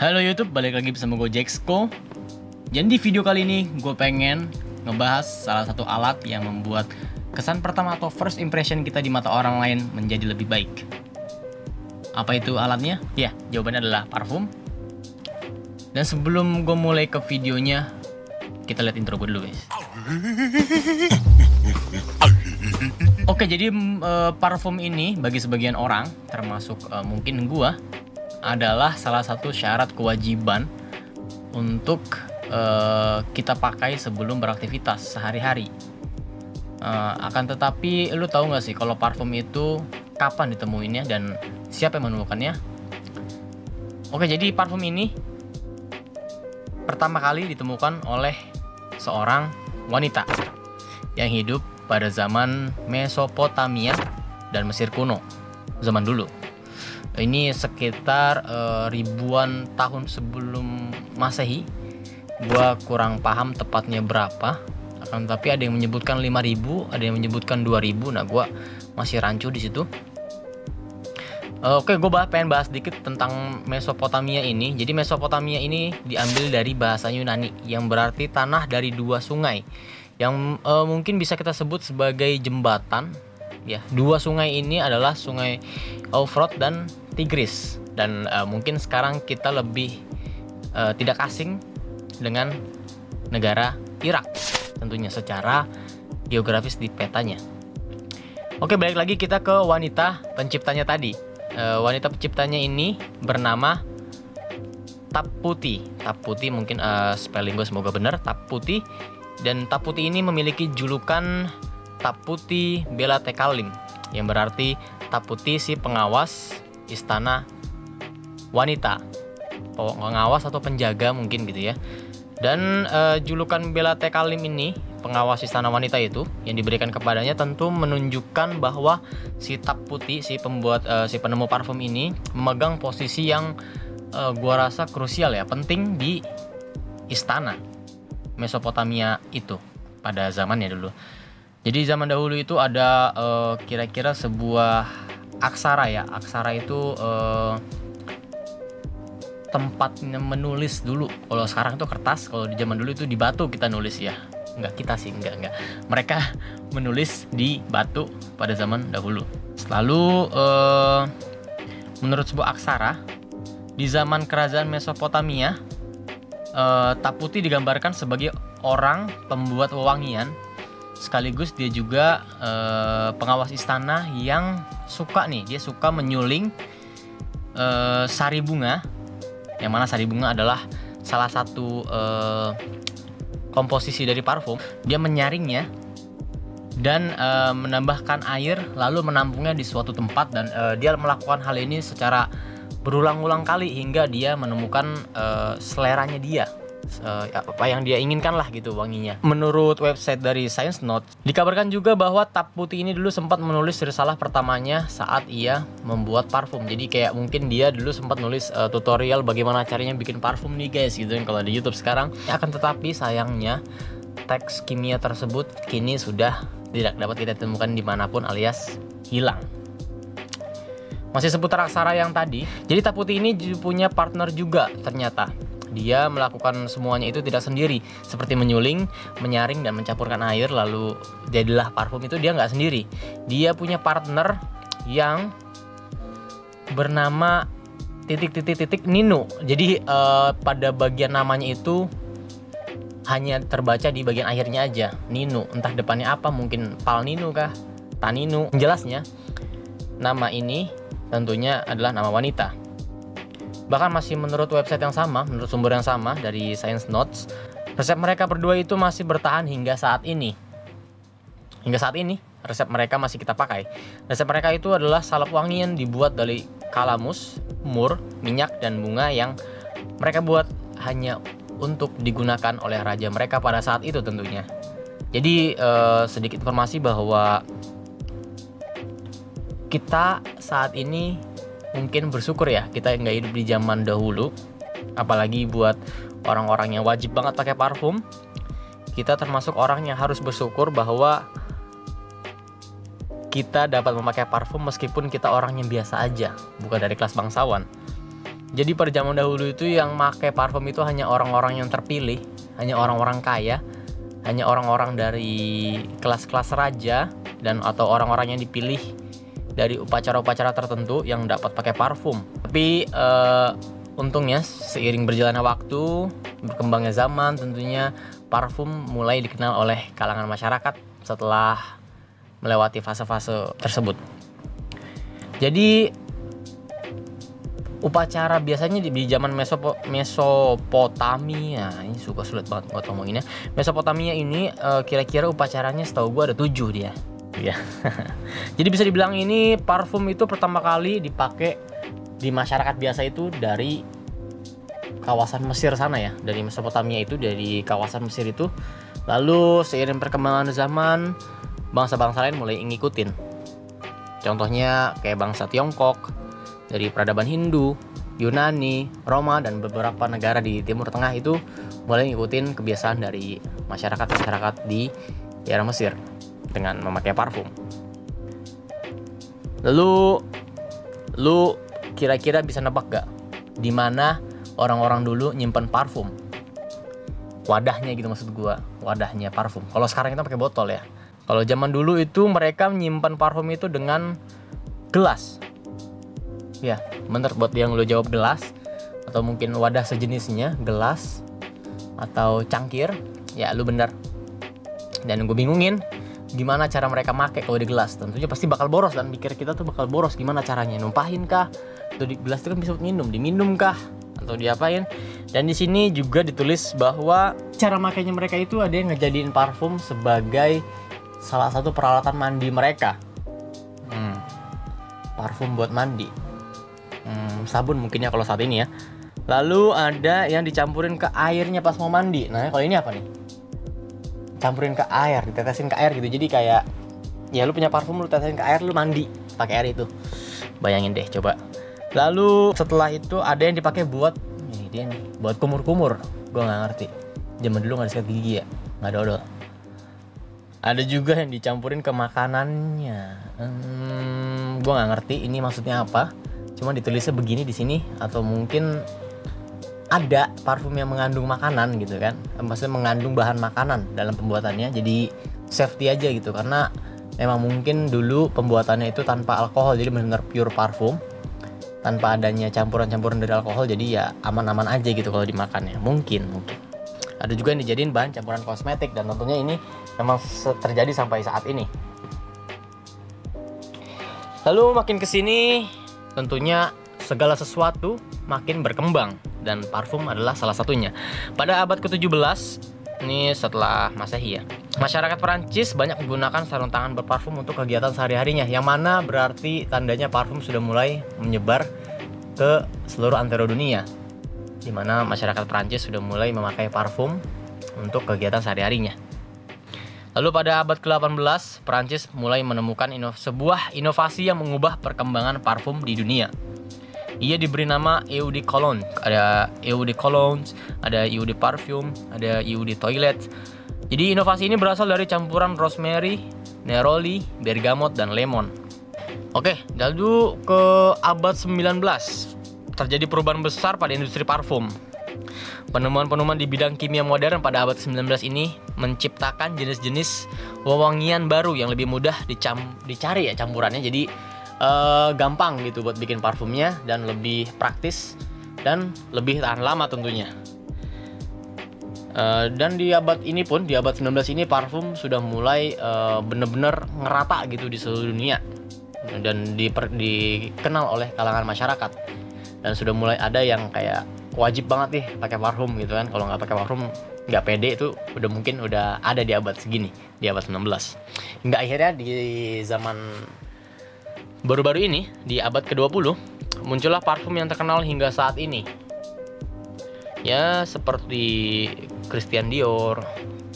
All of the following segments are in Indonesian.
Halo YouTube, balik lagi bersama gue Jaxko. Jadi di video kali ini gue pengen ngebahas salah satu alat yang membuat kesan pertama atau first impression kita di mata orang lain menjadi lebih baik. Apa itu alatnya? Ya, jawabannya adalah parfum. Dan sebelum gue mulai ke videonya, kita lihat intro gue dulu guys. Oke, jadi parfum ini bagi sebagian orang, termasuk mungkin gue, adalah salah satu syarat kewajiban untuk kita pakai sebelum beraktivitas sehari-hari. Akan tetapi, lu tahu nggak sih kalau parfum itu kapan ditemuinnya dan siapa yang menemukannya? Oke, jadi parfum ini pertama kali ditemukan oleh seorang wanita yang hidup pada zaman Mesopotamia dan Mesir kuno, zaman dulu. Ini sekitar ribuan tahun sebelum Masehi. Gua kurang paham tepatnya berapa. Akan tetapi ada yang menyebutkan 5.000, ada yang menyebutkan 2.000. Nah, gua masih rancu di situ. Oke, gue pengen bahas sedikit tentang Mesopotamia ini. Jadi Mesopotamia ini diambil dari bahasa Yunani yang berarti tanah dari dua sungai, yang mungkin bisa kita sebut sebagai jembatan. Ya, dua sungai ini adalah sungai Eufrat dan Tigris, dan mungkin sekarang kita lebih tidak asing dengan negara Irak, tentunya secara geografis di petanya. Oke, balik lagi kita ke wanita penciptanya tadi. Wanita penciptanya ini bernama Taputi. Taputi mungkin spelling gue semoga benar, Taputi. Dan Taputi ini memiliki julukan Taputi Bela Tekalim, yang berarti Taputi si pengawas istana wanita, pengawas atau penjaga mungkin gitu ya. Dan julukan Bela Tekalim ini, pengawas istana wanita itu, yang diberikan kepadanya tentu menunjukkan bahwa si Taputi, si penemu parfum ini memegang posisi yang gua rasa krusial ya, penting di istana Mesopotamia itu pada zamannya dulu. Jadi zaman dahulu itu ada kira-kira sebuah aksara ya. Aksara itu tempatnya menulis dulu. Kalau sekarang itu kertas, kalau di zaman dulu itu di batu kita nulis ya. Enggak, kita sih enggak. Mereka menulis di batu pada zaman dahulu. Lalu menurut sebuah aksara di zaman kerajaan Mesopotamia, Taputi digambarkan sebagai orang pembuat wewangian, sekaligus dia juga pengawas istana yang suka menyuling sari bunga, yang mana sari bunga adalah salah satu komposisi dari parfum. Dia menyaringnya dan menambahkan air, lalu menampungnya di suatu tempat, dan dia melakukan hal ini secara berulang-ulang kali hingga dia menemukan seleranya dia, apa yang dia inginkan lah gitu wanginya. Menurut website dari Science Note, dikabarkan juga bahwa Taputi ini dulu sempat menulis risalah pertamanya saat ia membuat parfum. Jadi kayak mungkin dia dulu sempat nulis tutorial bagaimana caranya bikin parfum nih guys gitu kan, kalau di YouTube sekarang. Akan tetapi sayangnya teks kimia tersebut kini sudah tidak dapat kita temukan dimanapun alias hilang. Masih seputar aksara yang tadi, jadi Taputi ini punya partner juga ternyata. Dia melakukan semuanya itu tidak sendiri, seperti menyuling, menyaring, dan mencampurkan air, lalu jadilah parfum itu dia nggak sendiri. Dia punya partner yang bernama ... Nino. Jadi pada bagian namanya itu hanya terbaca di bagian akhirnya aja, Nino. Entah depannya apa, mungkin Pal Nino kah, Tanino. Jelasnya nama ini tentunya adalah nama wanita. Bahkan masih menurut website yang sama, menurut sumber yang sama dari Science Notes, resep mereka berdua itu masih bertahan hingga saat ini. Hingga saat ini, resep mereka masih kita pakai. Resep mereka itu adalah salep wangian dibuat dari kalamus, mur, minyak, dan bunga yang mereka buat hanya untuk digunakan oleh raja mereka pada saat itu tentunya. Jadi sedikit informasi bahwa kita saat ini mungkin bersyukur ya, kita nggak hidup di zaman dahulu. Apalagi buat orang-orang yang wajib banget pakai parfum, kita termasuk orang yang harus bersyukur bahwa kita dapat memakai parfum meskipun kita orang yang biasa aja, bukan dari kelas bangsawan. Jadi pada zaman dahulu itu yang pakai parfum itu hanya orang-orang yang terpilih, hanya orang-orang kaya, hanya orang-orang dari kelas-kelas raja dan atau orang-orang yang dipilih dari upacara-upacara tertentu yang dapat pakai parfum. Tapi untungnya seiring berjalannya waktu, berkembangnya zaman, tentunya parfum mulai dikenal oleh kalangan masyarakat setelah melewati fase-fase tersebut. Jadi upacara biasanya di zaman Mesopotamia, ini sulit banget buat ngomonginnya. Mesopotamia ini kira-kira upacaranya setahu gue ada 7 dia. Ya. Jadi bisa dibilang ini parfum itu pertama kali dipakai di masyarakat biasa itu dari kawasan Mesir sana ya, dari Mesopotamia itu, dari kawasan Mesir itu. Lalu seiring perkembangan zaman, bangsa-bangsa lain mulai ngikutin. Contohnya kayak bangsa Tiongkok, dari peradaban Hindu, Yunani, Roma, dan beberapa negara di Timur Tengah itu mulai ngikutin kebiasaan dari masyarakat-masyarakat di daerah Mesir dengan memakai parfum. Lalu, lu kira-kira bisa nebak gak di mana orang-orang dulu nyimpen parfum? Wadahnya gitu maksud gua, wadahnya parfum. Kalau sekarang kita pakai botol ya. Kalau zaman dulu itu mereka menyimpan parfum itu dengan gelas. Ya, bener buat yang lo jawab gelas atau mungkin wadah sejenisnya, gelas atau cangkir, ya lu bener. Dan gue bingungin gimana cara mereka make kalau di gelas. Tentunya pasti bakal boros dan pikir kita tuh bakal boros, gimana caranya, numpahin kah? Atau di gelas itu kan bisa minum, diminum kah? Atau diapain? Dan di sini juga ditulis bahwa cara makainya mereka itu ada yang ngejadiin parfum sebagai salah satu peralatan mandi mereka. Parfum buat mandi. Sabun mungkinnya kalau saat ini ya. Lalu ada yang dicampurin ke airnya pas mau mandi. Nah kalau ini apa nih? Campurin ke air, ditetesin ke air gitu. Jadi kayak ya lu punya parfum, lu tetesin ke air, lu mandi pakai air itu. Bayangin deh coba. Lalu setelah itu ada yang dipakai buat ini dia nih, buat kumur-kumur. Gue nggak ngerti. Zaman dulu nggak ada sikat gigi ya, nggak dodol. Ada juga yang dicampurin ke makanannya. Gue nggak ngerti ini maksudnya apa. Cuma ditulisnya begini di sini, atau mungkin ada parfum yang mengandung makanan gitu kan, maksudnya mengandung bahan makanan dalam pembuatannya, jadi safety aja gitu, karena memang mungkin dulu pembuatannya itu tanpa alkohol, jadi benar-benar pure parfum tanpa adanya campuran-campuran dari alkohol, jadi ya aman-aman aja gitu kalau dimakannya. Mungkin ada juga yang dijadiin bahan campuran kosmetik, dan tentunya ini memang terjadi sampai saat ini. Lalu makin kesini tentunya segala sesuatu makin berkembang, dan parfum adalah salah satunya. Pada abad ke-17, ini setelah Masehi ya, masyarakat Perancis banyak menggunakan sarung tangan berparfum untuk kegiatan sehari-harinya, yang mana berarti tandanya parfum sudah mulai menyebar ke seluruh antero dunia, di mana masyarakat Perancis sudah mulai memakai parfum untuk kegiatan sehari-harinya. Lalu pada abad ke-18, Perancis mulai menemukan sebuah inovasi yang mengubah perkembangan parfum di dunia. Ia diberi nama Eau de Cologne. Ada Eau de Cologne, ada Eau de Parfum, ada Eau de Toilette. Jadi inovasi ini berasal dari campuran rosemary, neroli, bergamot, dan lemon. Oke, lalu ke abad 19, terjadi perubahan besar pada industri parfum. Penemuan-penemuan di bidang kimia modern pada abad 19 ini menciptakan jenis-jenis wewangian baru yang lebih mudah dicari ya campurannya. Jadi gampang gitu buat bikin parfumnya, dan lebih praktis dan lebih tahan lama tentunya. Dan di abad ini pun, di abad 19 ini parfum sudah mulai benar-benar ngerata gitu di seluruh dunia, dan dikenal oleh kalangan masyarakat, dan sudah mulai ada yang kayak wajib banget nih pakai parfum gitu kan. Kalau nggak pakai parfum nggak pede, itu udah ada di abad segini, di abad 19. Hingga akhirnya di zaman baru-baru ini, di abad ke-20, muncullah parfum yang terkenal hingga saat ini. Ya seperti Christian Dior,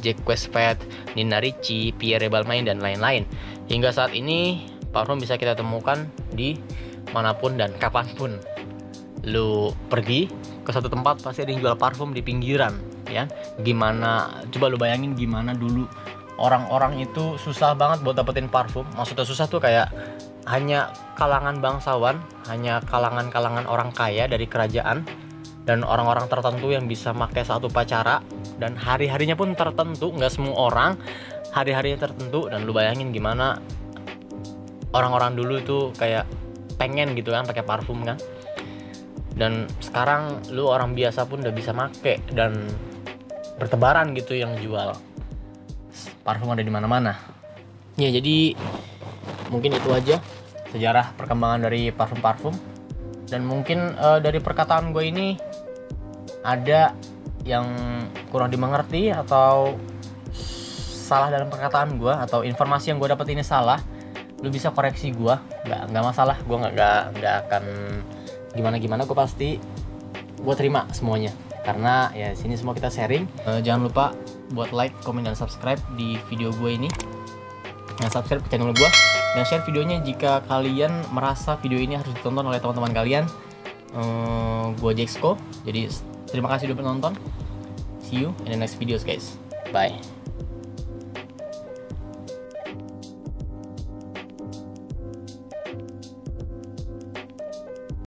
Jacques Vette, Nina Ricci, Pierre Balmain, dan lain-lain. Hingga saat ini parfum bisa kita temukan di manapun dan kapanpun. Lu pergi ke satu tempat pasti ada yang jual parfum di pinggiran ya. Gimana, coba lu bayangin gimana dulu orang-orang itu susah banget buat dapetin parfum. Maksudnya susah tuh kayak hanya kalangan bangsawan, hanya kalangan-kalangan orang kaya dari kerajaan dan orang-orang tertentu yang bisa pakai satu upacara, dan hari-harinya pun tertentu, nggak semua orang hari-harinya tertentu. Dan lu bayangin gimana orang-orang dulu itu kayak pengen gitu kan pakai parfum kan, dan sekarang lu orang biasa pun udah bisa make dan bertebaran gitu yang jual parfum, ada di mana-mana ya. Jadi mungkin itu aja sejarah perkembangan dari parfum-parfum. Dan mungkin dari perkataan gue ini ada yang kurang dimengerti atau salah dalam perkataan gue, atau informasi yang gue dapat ini salah, lu bisa koreksi gue, nggak masalah. Gue nggak akan gimana, gue pasti gue terima semuanya, karena ya sini semua kita sharing. Jangan lupa buat like, comment, dan subscribe di video gue ini, dan subscribe ke channel gue, dan share videonya jika kalian merasa video ini harus ditonton oleh teman-teman kalian. Gue Jexko, jadi terima kasih udah menonton. See you in the next videos guys, bye.